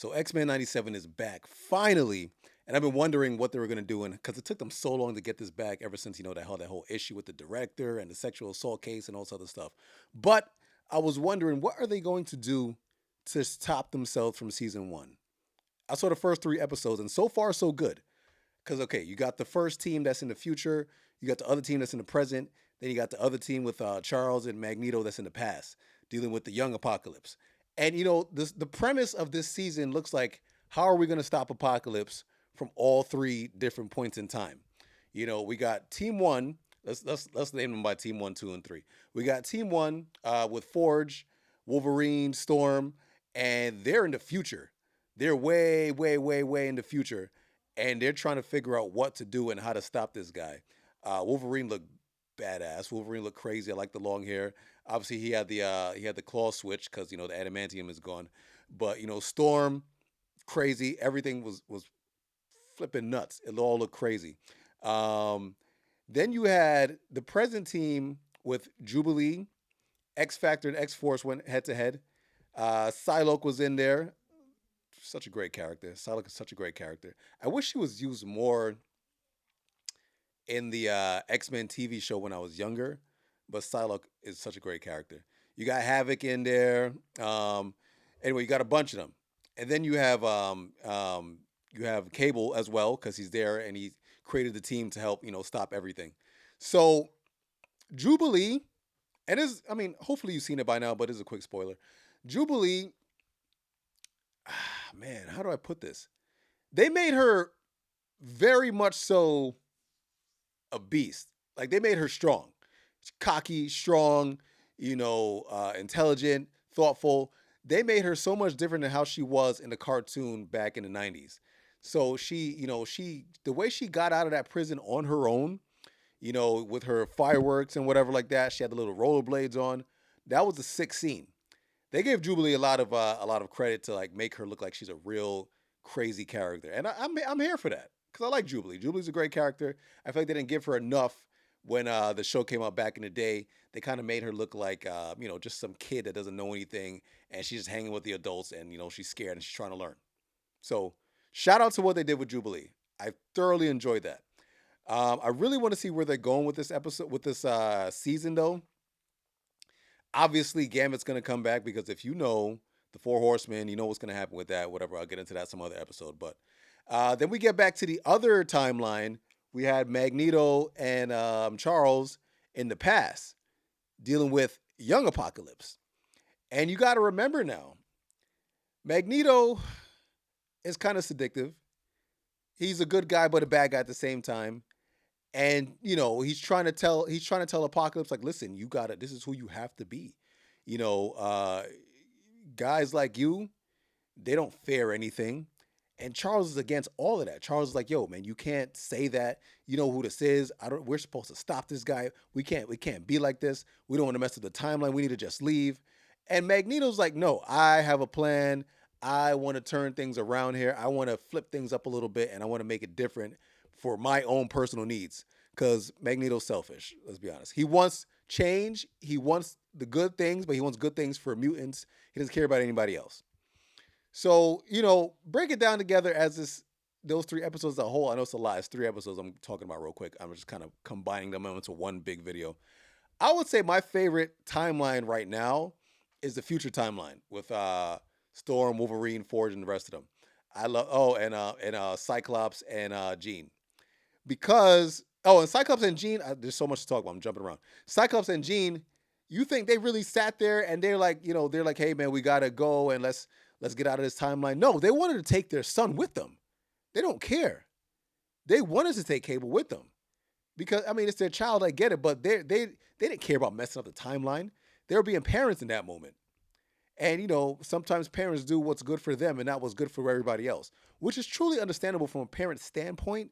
So X-Men 97 is back finally, and I've been wondering what they were gonna do, and because it took them so long to get this back, ever since that whole issue with the director and the sexual assault case and all this other stuff. But I was wondering, what are they going to do to stop themselves from season one? I saw the first three episodes, and so far so good. Because okay, you got the first team that's in the future, you got the other team that's in the present, then you got the other team with Charles and Magneto that's in the past, dealing with the young Apocalypse. And the premise of this season looks like, how are we going to stop Apocalypse from all three different points in time? We got Team One. Let's name them by Team One, Two, and Three. We got Team One with Forge, Wolverine, Storm, and they're in the future. They're way, way, way, way in the future, and they're trying to figure out what to do and how to stop this guy. Wolverine looked badass. Wolverine looked crazy. I like the long hair. Obviously, he had the claw switch because the adamantium is gone. But Storm, crazy. Everything was flipping nuts. It all looked crazy. Um, then you had the present team with Jubilee, X Factor, and X Force went head to head. Psylocke was in there. Such a great character. Psylocke is such a great character. I wish she was used more in the X-Men TV show when I was younger, but Psylocke is such a great character. You got Havoc in there. Anyway, you got a bunch of them, and then you have Cable as well because he's there and he created the team to help stop everything. So Jubilee, and is I mean hopefully you've seen it by now, but it's a quick spoiler. Jubilee, man, how do I put this? They made her very much so a beast. Like they made her strong, cocky, strong, intelligent, thoughtful. They made her so much different than how she was in the cartoon back in the 90s. So the way she got out of that prison on her own, with her fireworks and whatever like that, she had the little rollerblades on. That was a sick scene. They gave Jubilee a lot of credit to like make her look like she's a real crazy character, and I'm here for that because I like Jubilee. Jubilee's a great character. I feel like they didn't give her enough when the show came out back in the day. They kind of made her look like just some kid that doesn't know anything, and she's just hanging with the adults, and she's scared and she's trying to learn. So shout out to what they did with Jubilee. I thoroughly enjoyed that. I really want to see where they're going with this episode, with this season, though. Obviously, Gambit's going to come back because if you know the Four Horsemen, you know what's going to happen with that. Whatever, I'll get into that some other episode. But then we get back to the other timeline. We had Magneto and Charles in the past dealing with young Apocalypse. And you got to remember now, Magneto is kind of seductive. He's a good guy but a bad guy at the same time. And he's trying to tell Apocalypse, like, listen, you got to this is who you have to be. You know, uh Guys like you, they don't fear anything. And Charles is against all of that. Charles is like, yo, man, you can't say that. You know who this is. We're supposed to stop this guy. We can't be like this. We don't want to mess with the timeline. We need to just leave. And Magneto's like, no, I have a plan. I want to turn things around here. I want to flip things up a little bit and I want to make it different for my own personal needs. Because Magneto's selfish, let's be honest. He wants change. He wants the good things, but he wants good things for mutants. He doesn't care about anybody else. So, break it down together as those three episodes as a whole. I know it's a lot. It's three episodes I'm talking about real quick. I'm just kind of combining them into one big video. I would say my favorite timeline right now is the future timeline with Storm, Wolverine, Forge, and the rest of them. I love and Cyclops and Jean. Because and Cyclops and Jean, there's so much to talk about. I'm jumping around. Cyclops and Jean, you think they really sat there and they're like, hey man, we gotta go and let's get out of this timeline. No, they wanted to take their son with them. They don't care. They wanted to take Cable with them because I mean it's their child. I get it, but they didn't care about messing up the timeline. They were being parents in that moment. And sometimes parents do what's good for them and not what's good for everybody else, which is truly understandable from a parent's standpoint.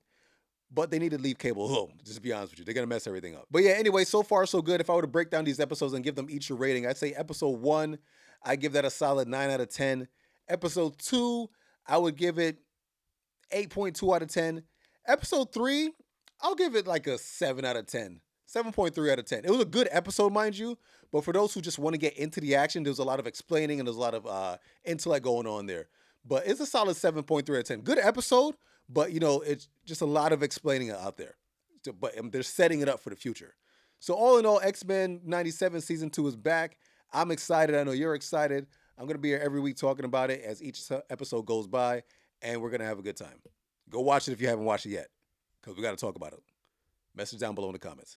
But they need to leave Cable home. Just to be honest with you, they're gonna mess everything up. But yeah, anyway, so far so good. If I were to break down these episodes and give them each a rating, I'd say episode 1, I give that a solid 9 out of 10. Episode 2, I would give it 8.2 out of 10. Episode 3, I'll give it like a 7 out of 10. 7.3 out of 10. It was a good episode, mind you, but for those who just want to get into the action, there's a lot of explaining and there's a lot of intellect going on there. But it's a solid 7.3 out of 10. Good episode, but it's just a lot of explaining out there. But they're setting it up for the future. So all in all, X-Men 97 season 2 is back. I'm excited. I know you're excited. I'm going to be here every week talking about it as each episode goes by, and we're going to have a good time. Go watch it if you haven't watched it yet, because we got to talk about it. Message down below in the comments.